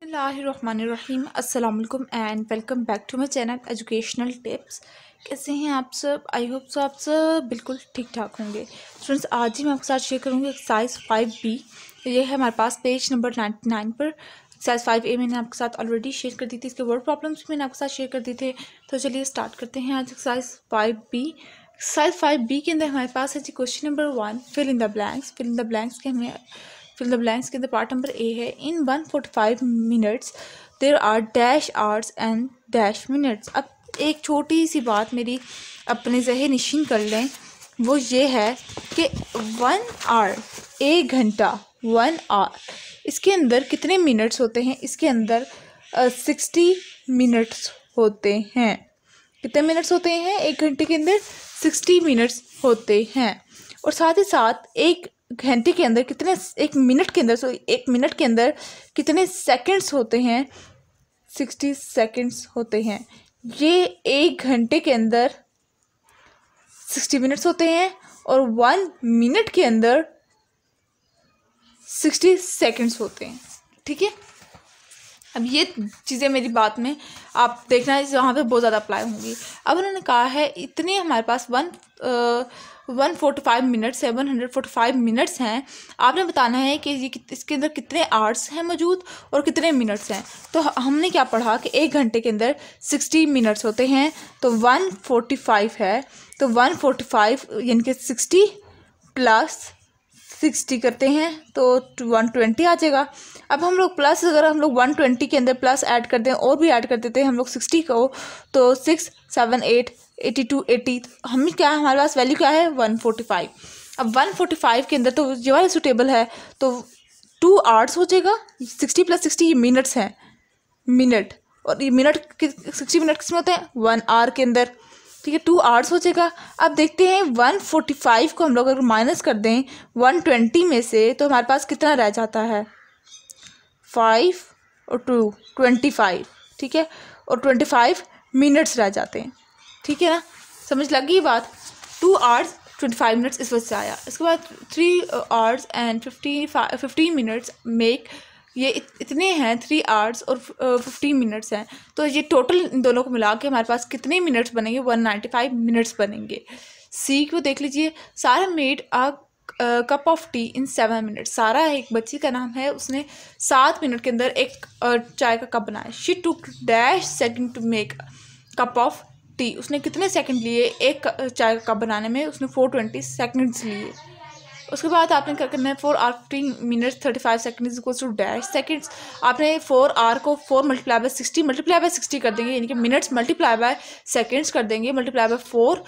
बिस्मिल्लाहिर्रहमानिर्रहीम अस्सलाम वालेकुम and welcome back to my channel educational tips. कैसे हैं आप सब? आई होप सो आप सब बिल्कुल ठीक ठाक होंगे। स्टूडेंट्स, आज ही मैं आपके साथ शेयर करूँगी एक्सरसाइज 5B। ये है हमारे पास पेज नंबर 99 पर। एक्सरसाइज 5A मैंने आपके साथ ऑलरेडी शेयर कर दी थी, इसके वर्ड प्रॉब्लम्स मैंने आपके साथ शेयर कर दी थे। तो चलिए स्टार्ट करते हैं आज एक्सरसाइज 5B। एक्सरसाइज 5B के अंदर हमारे पास है जी question number 1, fill in the blanks. Fill in the blanks के हमें फिल द ब्लैंक्स के अंदर पार्ट नंबर ए है, in 145 minutes there are dash hours and dash minutes. अब एक छोटी सी बात मेरी अपने ज़हन नशीन कर लें, वो ये है कि 1 आवर, 1 घंटा, 1 आवर, इसके अंदर कितने मिनट्स होते हैं? इसके अंदर 60 मिनट्स होते हैं। कितने मिनट्स होते हैं? 1 घंटे के अंदर 60 मिनट्स होते हैं। और साथ ही साथ एक घंटे के अंदर कितने, एक मिनट के अंदर, एक मिनट के अंदर कितने सेकंड्स होते हैं? 60 सेकंड्स होते हैं। ये 1 घंटे के अंदर 60 मिनट्स होते हैं और 1 मिनट के अंदर 60 सेकंड्स होते हैं। ठीक है, अब ये चीज़ें मेरी बात में आप देखना है, वहाँ पे बहुत ज़्यादा अप्लाई होंगी। अब उन्होंने कहा है इतने हमारे पास 145 मिनट्स है, 145 मिनट्स हैं। आपने बताना है कि ये इसके अंदर कितने आवर्स हैं मौजूद और कितने मिनट्स हैं। तो हमने क्या पढ़ा कि 1 घंटे के अंदर 60 मिनट्स होते हैं, तो 145 है, तो 145 यानी कि 60 प्लस 60 करते हैं तो 120 आ जाएगा। अब हम लोग प्लस, अगर हम लोग 120 के अंदर प्लस ऐड कर दें और भी ऐड कर देते हैं हम लोग 60 को, तो 6, 7, 8, 82, 80, हम क्या, हमारे पास वैल्यू क्या है? 145। अब 145 के अंदर तो ये वाला सुटेबल है, तो 2 आवर्स हो जाएगा। 60 प्लस 60 ये मिनट्स हैं, मिनट, और ये मिनट 60 मिनट किसमें होते हैं? 1 आवर के अंदर। ठीक है, 2 आवर्स हो जाएगा। अब देखते हैं 145 को हम लोग अगर माइनस कर दें 120 में से, तो हमारे पास कितना रह जाता है? 5 और 2 25। ठीक है, और 25 मिनट्स रह जाते हैं। ठीक है ना, समझ लगी ये बात? 2 आवर्स 25 मिनट्स इस वजह से आया। इसके बाद 3 आवर्स एंड 15 मिनट्स मेक, ये इतने हैं, 3 आवर्स और 15 मिनट्स हैं। तो ये टोटल इन दोनों को मिला के हमारे पास कितने मिनट्स बनेंगे? 195 मिनट्स बनेंगे। सी को देख लीजिए, सारा made a cup of T in 7 minutes. सारा एक बच्ची का नाम है, उसने 7 मिनट के अंदर एक चाय का कप बनाया। She took dash second to make cup of tea. उसने कितने सेकंड लिए एक चाय का कप बनाने में? उसने 420 सेकंड्स लिए। उसके बाद आपने क्या करना है? 4 hour 15 minutes 35 seconds equals to dash seconds. आपने 4 आवर को 4 मल्टीप्लाई बाय 60 कर देंगे, यानी कि मिनट्स मल्टीप्लाई बाय सेकंड्स कर देंगे, मल्टीप्लाई बाय 4,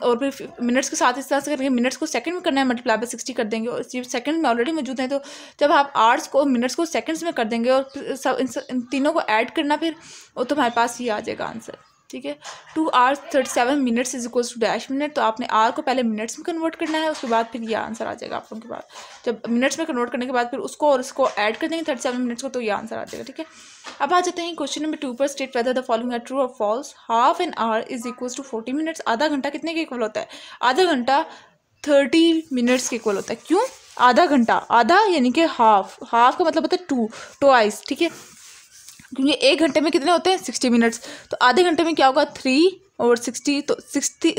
और फिर मिनट्स के साथ इस तरह से करेंगे। मिनट्स को सेकंड में करना है, मल्टीप्लाई बाय 60 कर देंगे, और सेकंड में ऑलरेडी मौजूद है। तो जब आप आवर्स को मिनट्स को सेकंड्स में कर देंगे और सब इन तीनों को ऐड करना, फिर वो तो हमारे पास ये आ जाएगा आंसर। ठीक है, 2 hours 37 minutes is equals to dash minute. तो आपने आर को पहले मिनट्स में कन्वर्ट करना है, उसके बाद फिर ये आंसर आ जाएगा आप लोगों के पास। जब मिनट्स में कन्वर्ट करने के बाद फिर उसको और इसको ऐड कर देंगे 37 मिनट्स को, तो ये आंसर आ जाएगा। ठीक है, अब आ जाते हैं क्वेश्चन नंबर 2 पर। State whether the following are true और false. Half an hour is equals to 40 minutes. आधा घंटा कितने के इक्वल होता है? आधा घंटा 30 मिनट्स के इक्वल होता है। क्यों आधा घंटा? आधा यानी कि हाफ, हाफ का मतलब होता है 2, ट्वाइस। ठीक है, क्योंकि 1 घंटे में कितने होते हैं? 60 मिनट्स। तो आधे घंटे में क्या होगा? 3 और 60, तो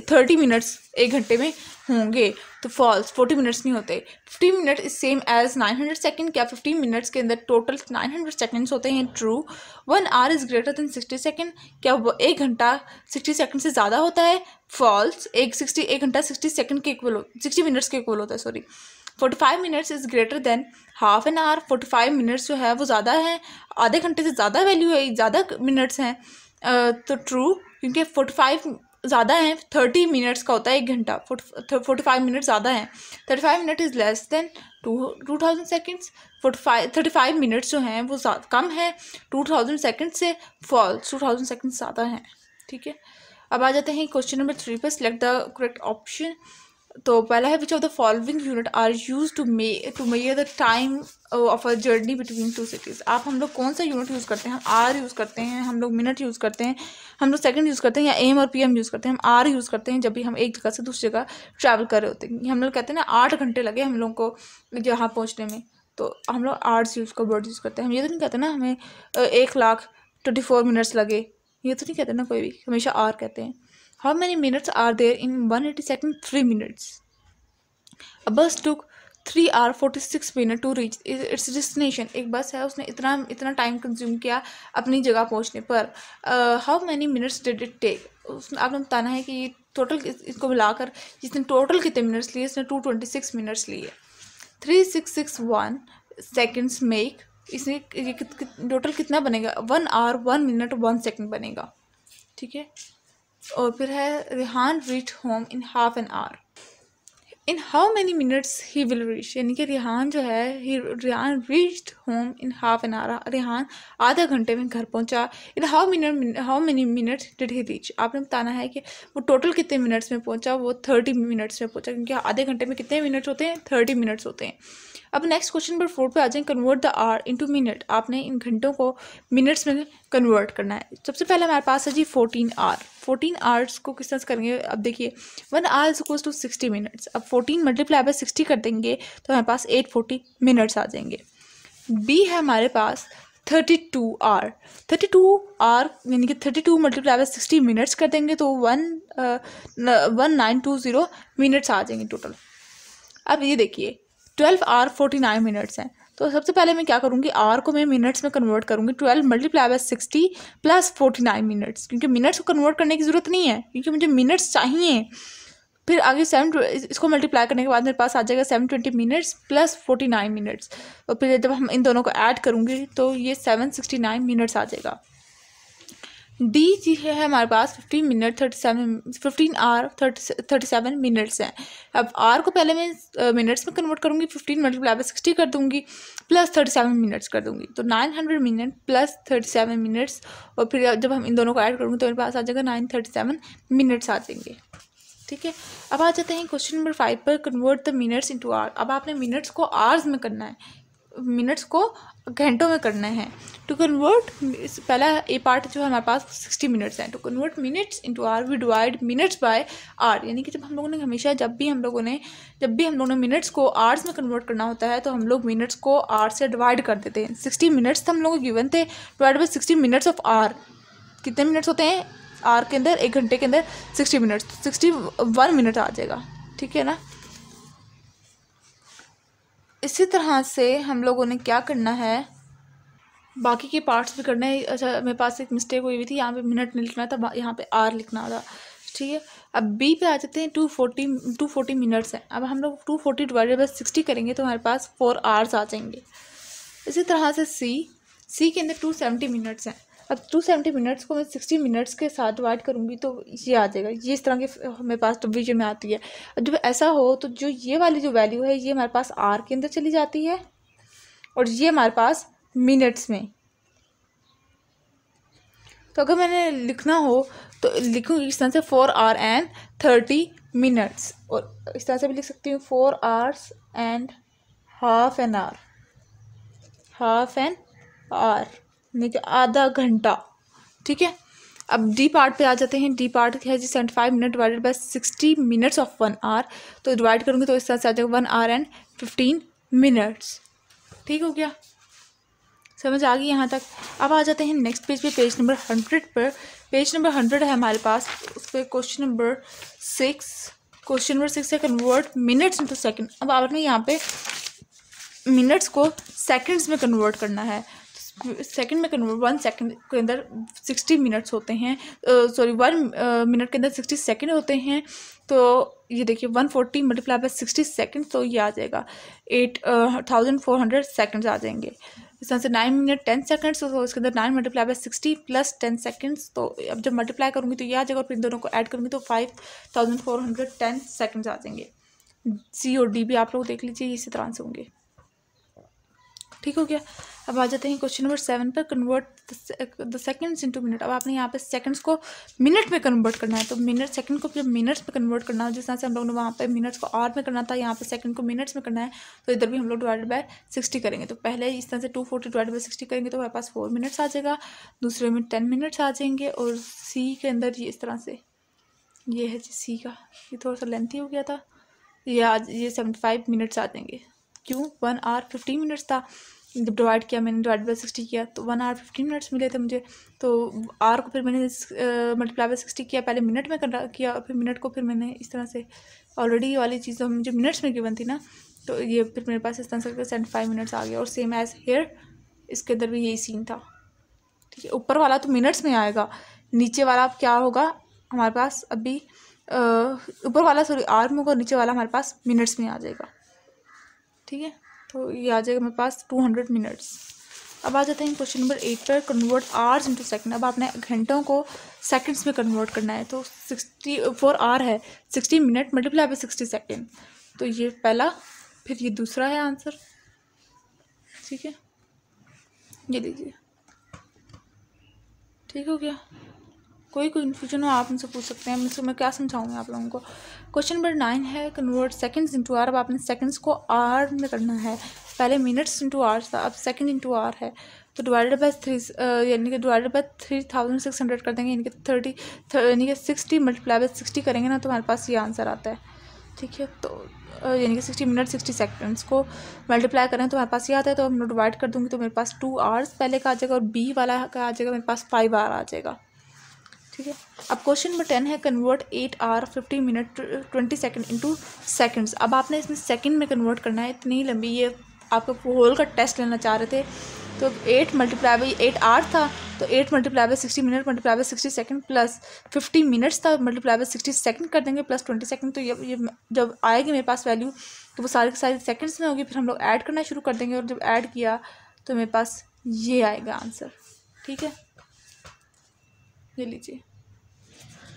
30 मिनट्स 1 घंटे में होंगे। तो फॉल्स, 40 मिनट्स नहीं होते। 15 minute is same as 900 second. क्या 15 मिनट्स के अंदर टोटल 900 सेकंड्स होते हैं? True. 1 our is greater than 60 second. क्या 1 घंटा 60 सेकंड से ज़्यादा होता है? फॉल्स। 1 घंटा 60 सेकंड के इक्वल, 60 मिनट्स के इक्वल होता है, sorry. 45 minutes is greater than half an our. 45 minutes जो है वो ज़्यादा है, आधे घंटे से ज़्यादा वैल्यू है, ज़्यादा मिनट्स हैं। तो ट्रू, क्योंकि 45 ज़्यादा है, 30 मिनट्स का होता है 1 घंटा। 45 मिनट ज़्यादा है। 35 minute is less than 2000 seconds. 35 minutes जो हैं वो कम है 2000 सेकेंड से। फॉल्स, 2000 सेकेंड ज़्यादा हैं। ठीक है, अब आ जाते हैं क्वेश्चन नंबर 3 पर। Select the correct option. तो पहला है which of the following unit are use to measure the time of a journey between 2 cities. आप हम लोग कौन सा यूनिट यूज़ करते हैं? हम आर यूज़ करते हैं, हम लोग मिनट यूज़ करते हैं, हम लोग सेकंड यूज़ करते हैं, या एम और पीएम यूज़ करते हैं। हम आर यूज़ करते हैं जब भी हम एक जगह से दूसरी जगह ट्रैवल कर रहे होते हैं। हम लोग कहते हैं ना 8 घंटे लगे हम लोग को यहाँ पहुँचने में, तो हम लोग आवर्स यूज़ का वर्ड यूज़ करते हैं। हम ये तो नहीं कहते ना हमें 1,24 मिनट्स लगे, ये तो नहीं कहते ना कोई भी, हमेशा आर कहते हैं। How many minutes are there in 180 second? 3 minutes. A bus took 3 hours 46 minutes to reach its destination. एक बस है, उसने इतना टाइम कंज्यूम किया अपनी जगह पहुंचने पर। How many minutes did it take? उसने आपने बताना है कि ये टोटल इसको मिलाकर जिसने टोटल कितने मिनट्स लिए, इसने 226 मिनट्स लिए। 3661 सेकेंड्स मेक, इसने ये टोटल कितना बनेगा? 1 hour 1 minute 1 second बनेगा, ठीक है। और फिर है Rehan reach home in half an our. In how many minutes he will reach, यानी कि रेहान जो है Rehan reached home in half an our, Rehan आधा घंटे में घर पहुंचा। In how many minutes did he reach, आपने बताना है कि वो टोटल कितने मिनट्स में पहुंचा। वो 30 मिनट्स में पहुंचा, क्योंकि आधे घंटे में कितने मिनट्स होते हैं? 30 मिनट्स होते हैं। अब नेक्स्ट क्वेश्चन नंबर 4 पे आ जाएं। Convert the our into minute, आपने इन घंटों को मिनट्स में कन्वर्ट करना है। सबसे पहले हमारे पास है जी 14 आवर। 14 आवर्स को किस तरह से करेंगे? अब देखिए 1 hour is equals to 60 minutes. अब 14 मल्टीप्लाई बाय 60 कर देंगे तो हमारे पास 840 मिनट्स आ जाएंगे। बी है हमारे पास 32 आवर। 32 आवर यानी कि 32 मल्टीप्लाई बाय 60 मिनट्स कर देंगे तो 1920 मिनट्स आ जाएंगे टोटल। अब ये देखिए 12 आवर 49 मिनट्स हैं, तो सबसे पहले मैं क्या करूँगी, आवर को मैं मिनट्स में कन्वर्ट करूँगी। 12 मल्टीप्लाई बाय 60 प्लस 49 मिनट्स, क्योंकि मिनट्स को कन्वर्ट करने की ज़रूरत नहीं है, क्योंकि मुझे मिनट्स चाहिए। फिर आगे इसको मल्टीप्लाई करने के बाद मेरे पास आ जाएगा 720 मिनट्स प्लस 49 मिनट्स, और फिर जब हम इन दोनों को ऐड करूँगी तो ये 769 मिनट्स आ जाएगा। डी जी है हमारे पास 15 आवर 37 मिनट्स हैं। अब आर को पहले मैं मिनट्स में कन्वर्ट करूँगी, 15 मल्टीप्लाई बाय 60 कर दूँगी प्लस 37 मिनट्स कर दूँगी, तो 900 मिनट प्लस 37 मिनट्स, और फिर जब हम इन दोनों को ऐड करूँगी तो मेरे पास आ जाएगा 937 मिनट्स आ जाएंगे, ठीक है। अब आ जाते हैं क्वेश्चन नंबर 5 पर। Convert the minutes into hour. अब आपने मिनट्स को आवर्स में करना है, मिनट्स को घंटों में करना है। टू कन्वर्ट, पहला ए पार्ट जो है हमारे पास 60 मिनट्स हैं। To convert minutes into hour we divide minutes by hour, यानी कि जब हम लोगों ने हमेशा जब भी हम लोगों ने मिनट्स को आवर्स में कन्वर्ट करना होता है तो हम लोग मिनट्स को आवर से डिवाइड कर देते हैं। 60 मिनट्स तो हम लोगों को गिवन थे, divide by 60 minutes of hour. कितने मिनट्स होते हैं आवर के अंदर? एक घंटे के अंदर 60 मिनट्स, 61 मिनट आ जाएगा, ठीक है ना। इसी तरह से हम लोगों ने क्या करना है, बाकी के पार्ट्स भी करना है। अच्छा मेरे पास एक मिस्टेक हुई थी, यहाँ पे मिनट नहीं लिखना था, यहाँ पे आर लिखना था, ठीक है। अब बी पे आ जाते हैं। 240 मिनट्स हैं। अब हम लोग 240 डिवाइडेड बाई 60 करेंगे तो हमारे पास 4 आवर्स आ जाएंगे। इसी तरह से सी के अंदर 270 मिनट्स हैं। अब 270 मिनट्स को मैं 60 मिनट्स के साथ डिवाइड करूँगी तो ये आ जाएगा। ये इस तरह के मेरे पास डिवीजन में आती है। जब ऐसा हो तो जो ये वाली जो वैल्यू है ये हमारे पास आर के अंदर चली जाती है, और ये हमारे पास मिनट्स में। तो अगर मैंने लिखना हो तो लिखूँगी इस तरह से 4 आवर एंड 30 मिनट्स, और इस तरह से भी लिख सकती हूँ 4 hours and half an our, यानी कि आधा घंटा, ठीक है। अब डी पार्ट पे आ जाते हैं। डी पार्ट है G 75 minute divided by 60 minutes of 1 hour, तो डिवाइड करूँगी तो इस तरह से आ जाएगा 1 आवर एंड 15 मिनट्स, ठीक हो गया, समझ आ गई यहाँ तक। अब आ जाते हैं नेक्स्ट पेज पे, पेज नंबर 100 पर। पेज नंबर 100 है हमारे पास, उस पर क्वेश्चन नंबर 6 है कन्वर्ट मिनट्स इनटू सेकंड। अब आपने यहाँ पे मिनट्स को सेकंड्स में कन्वर्ट करना है। सेकंड में कन्वर्ट, 1 सेकंड के अंदर 60 मिनट्स होते हैं, 1 मिनट के अंदर 60 सेकंड होते हैं। तो ये देखिए 140 मल्टीप्लाई बाय 60 सेकंड, तो ये आ जाएगा 8400 सेकंड्स आ जाएंगे। इस तरह से 9 मिनट 10 सेकंड्स, तो इसके अंदर 9 मल्टीप्लाई बाय 60 प्लस 10 सेकंड्स, तो अब जब मल्टीप्लाई करूँगी तो ये आ जाएगा, और फिर दोनों को ऐड करूँगी तो 5410 सेकंड्स आ जाएंगे। सी और डी भी आप लोग देख लीजिए, इसी तरह से होंगे, ठीक हो गया। अब आ जाते हैं क्वेश्चन नंबर 7 पर। Convert the seconds into minute. अब आपने यहाँ पे सेकंड्स को मिनट में कन्वर्ट करना है, तो मिनट सेकंड को जब मिनट्स में कन्वर्ट करना है, जिस तरह से हम लोग ने वहाँ पे मिनट्स को आवर में करना था, यहाँ पे सेकंड को मिनट्स में करना है, तो इधर भी हम लोग डिवाइडेड बाय 60 करेंगे। तो पहले इस तरह से 240 डिवाइडेड बाय 60 करेंगे तो हमारे पास 4 मिनट्स आ जाएगा, दूसरे में 10 मिनट्स आ जाएंगे, और सी के अंदर ये इस तरह से, ये है जी सी का, ये थोड़ा सा लेंथी हो गया था, ये 75 मिनट्स आ जाएंगे, क्यों, 1 आवर 15 मिनट्स था। जब डिवाइड किया मैंने, डिवाइड बाई 60 किया तो 1 आवर 15 मिनट्स मिले थे मुझे। तो आर को फिर मैंने मल्टीप्लाई बाई 60 किया, पहले मिनट में किया, फिर मिनट को फिर मैंने इस तरह से, ऑलरेडी वाली चीज़ तो मुझे मिनट्स में गिवन थी ना, तो ये फिर मेरे पास इस तरह से 75 मिनट्स आ गया। और सेम एज हेयर इसके अंदर भी यही सीन था, ठीक है। ऊपर वाला तो मिनट्स में आएगा, नीचे वाला अब क्या होगा हमारे पास अभी, ऊपर वाला सॉरी आर में होगा, नीचे वाला हमारे पास मिनट्स में आ जाएगा, ठीक है। तो ये आ जाएगा मेरे पास 200 मिनट्स। अब आ जाते हैं क्वेश्चन नंबर 8 पर, कन्वर्ट आवर्स इनटू सेकंड। अब आपने घंटों को सेकंड्स में कन्वर्ट करना है। तो 64 आवर है, 60 मिनट मल्टीप्लाई बाय 60 सेकंड। तो ये पहला, फिर ये दूसरा है आंसर, ठीक है। ये लीजिए, ठीक हो गया। कोई कन्फ्यूजन हो आप मुझसे पूछ सकते हैं, मुझसे मैं क्या समझाऊँ आप लोगों को। क्वेश्चन नंबर 9 है, कन्वर्ट सेकंड्स इनटू आवर। अब आपने सेकंड्स को आवर में करना है, पहले मिनट्स इनटू आवर्स था, अब सेकंड इनटू आवर है। तो डिवाइडेड बाय 3 यानी कि डिवाइडेड बाय 3600 कर देंगे, यानी कि 30 यानी कि 60 मल्टीप्लाई बाय 60 करेंगे ना, तो हमारे पास ये आंसर आता है, ठीक है। तो यानी कि 60 मिनट 60 सेकंड्स को मल्टीप्लाई करें तो हमारे पास ये आता है। तो हम डिवाइड कर दूँगी तो मेरे पास 2 आवर्स पहले का आ जाएगा, और बी वाला का आ जाएगा मेरे पास 5 आवर आ जाएगा, ठीक है। अब क्वेश्चन नंबर 10 है, convert 8 hour 50 minute 20 second into seconds. अब आपने इसमें सेकंड में कन्वर्ट करना है। इतनी लंबी, ये आपका होल का टेस्ट लेना चाह रहे थे। तो 8 मल्टीप्लाई बाई 8 आवर था, तो 8 multiply by 60 minute multiply by 60 second plus 50 minutes था, मल्टीप्लाई बाई 60 सेकंड कर देंगे प्लस 20 सेकंड। तो ये जब आएगी मेरे पास वैल्यू, तो वो सारी सारी सेकंड्स में होगी। फिर हम लोग ऐड करना शुरू कर देंगे, और जब ऐड किया तो मेरे पास ये आएगा आंसर, ठीक है। ये लीजिए।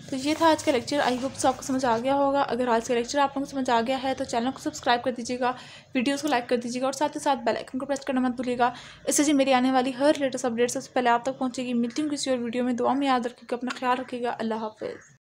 तो ये था आज का लेक्चर। आई होप आपको समझ आ गया होगा। अगर आज का लेक्चर आप लोगों को समझ आ गया है तो चैनल को सब्सक्राइब कर दीजिएगा, वीडियोस को लाइक कर दीजिएगा, और साथ ही साथ बेल आइकन को प्रेस करना मत भूलिएगा। इससे जी मेरी आने वाली हर लेटेस्ट अपडेट सबसे पहले आप तक पहुंचेगी। मिलती हूँ किसी और वीडियो में। दुआ में याद रखिएगा, अपना ख्याल रखिएगा। अल्लाह हाफिज़।